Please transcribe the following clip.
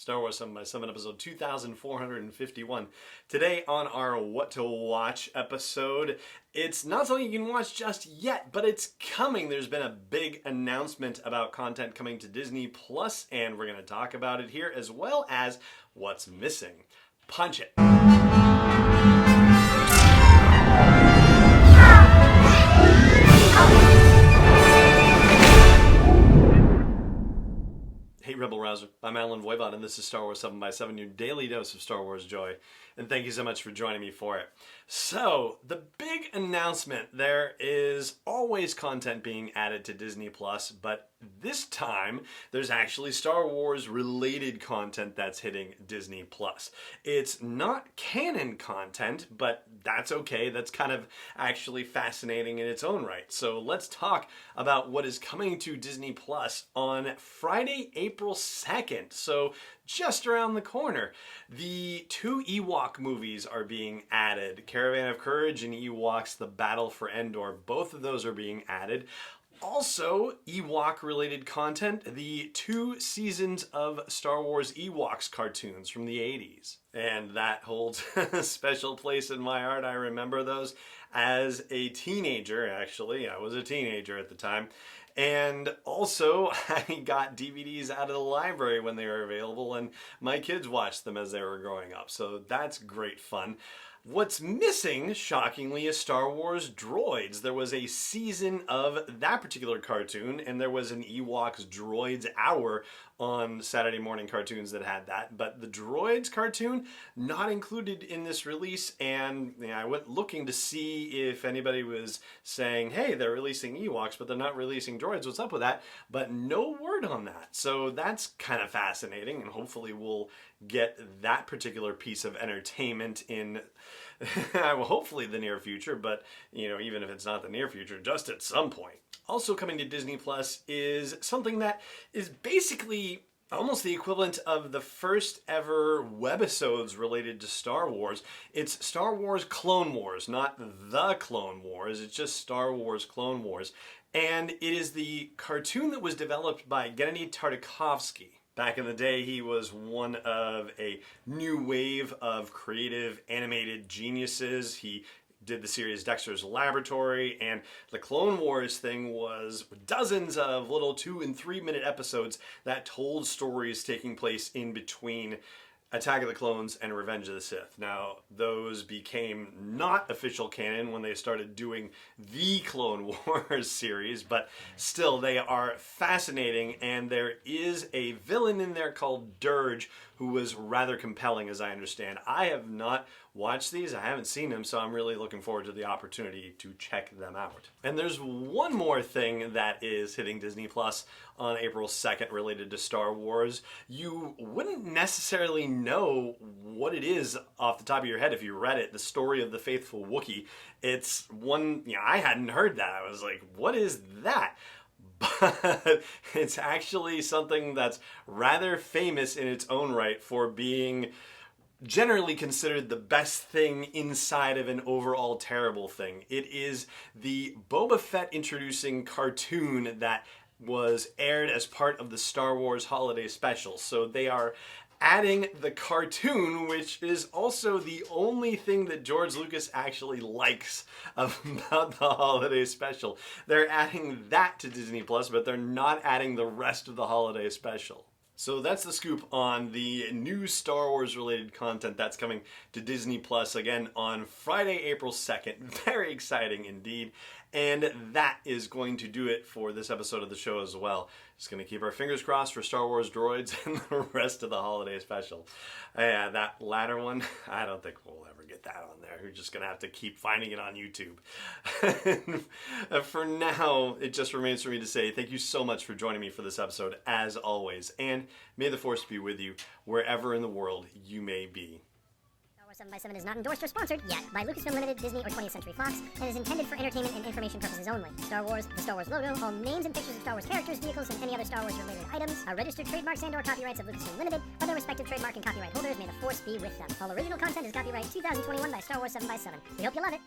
Star Wars 7x7, episode 2451. Today on our What to Watch episode, it's not something you can watch just yet, but it's coming. There's been a big announcement about content coming to Disney Plus, and we're going to talk about it here, as well as what's missing. Punch it. Hey Rebel Rouser, I'm Alan Voivod, and this is Star Wars 7x7, your daily dose of Star Wars joy. And thank you so much for joining me for it. So, the big announcement, there is always content being added to Disney Plus, but this time there's actually Star Wars related content that's hitting Disney Plus. It's not canon content, but that's okay. That's kind of actually fascinating in its own right. So let's talk about what is coming to Disney Plus on Friday, April 2nd. So just around the corner. The two Ewok movies are being added. Caravan of Courage and Ewoks: The Battle for Endor. Both of those are being added. Also, Ewok-related content, the 2 seasons of Star Wars Ewoks cartoons from the 80s. And that holds a special place in my heart. I remember those as a teenager, actually. I was a teenager at the time. And also, I got DVDs out of the library when they were available, and my kids watched them as they were growing up. So that's great fun. What's missing, shockingly, is Star Wars Droids. There was a season of that particular cartoon, and there was an Ewoks Droids Hour on Saturday morning cartoons that had that. But the Droids cartoon, not included in this release, and I went looking to see if anybody was saying, hey, they're releasing Ewoks, but they're not releasing Droids. What's up with that? But no word on that. So that's kind of fascinating, and hopefully we'll get that particular piece of entertainment in hopefully the near future, but even if it's not the near future, just at some point. Also coming to Disney Plus is something that is basically almost the equivalent of the first ever webisodes related to Star Wars. It's Star Wars Clone Wars, not The Clone Wars. It's just Star Wars Clone Wars. And it is the cartoon that was developed by Genndy Tartakovsky. Back in the day, he was one of a new wave of creative animated geniuses. He did the series Dexter's Laboratory, and the Clone Wars thing was dozens of little 2- and 3-minute episodes that told stories taking place in between Attack of the Clones and Revenge of the Sith. Now, those became not official canon when they started doing the Clone Wars series, but still, they are fascinating, and there is a villain in there called Dirge, who was rather compelling, as I understand. I have not watched these, I haven't seen them, so I'm really looking forward to the opportunity to check them out. And there's one more thing that is hitting Disney Plus on April 2nd related to Star Wars. You wouldn't necessarily know what it is off the top of your head if you read it, The Story of the Faithful Wookiee. It's one, I hadn't heard that. I was like, what is that? But it's actually something that's rather famous in its own right for being generally considered the best thing inside of an overall terrible thing. It is the Boba Fett introducing cartoon that was aired as part of the Star Wars Holiday Special. So they are adding the cartoon, which is also the only thing that George Lucas actually likes about the Holiday Special. They're adding that to Disney Plus, but they're not adding the rest of the Holiday Special. So that's the scoop on the new Star Wars related content that's coming to Disney Plus again on Friday, April 2nd. Very exciting indeed. And that is going to do it for this episode of the show as well. Just going to keep our fingers crossed for Star Wars Droids and the rest of the Holiday Special. Yeah, that latter one, I don't think we'll ever get that on there. We're just going to have to keep finding it on YouTube. For now, it just remains for me to say thank you so much for joining me for this episode, as always. And may the Force be with you wherever in the world you may be. Star Wars 7x7 is not endorsed or sponsored yet by Lucasfilm Limited, Disney, or 20th Century Fox, and is intended for entertainment and information purposes only. Star Wars, the Star Wars logo, all names and pictures of Star Wars characters, vehicles, and any other Star Wars related items are registered trademarks and/or copyrights of Lucasfilm Limited, or their respective trademark and copyright holders. May the Force be with them. All original content is copyright 2021 by Star Wars 7x7. We hope you love it.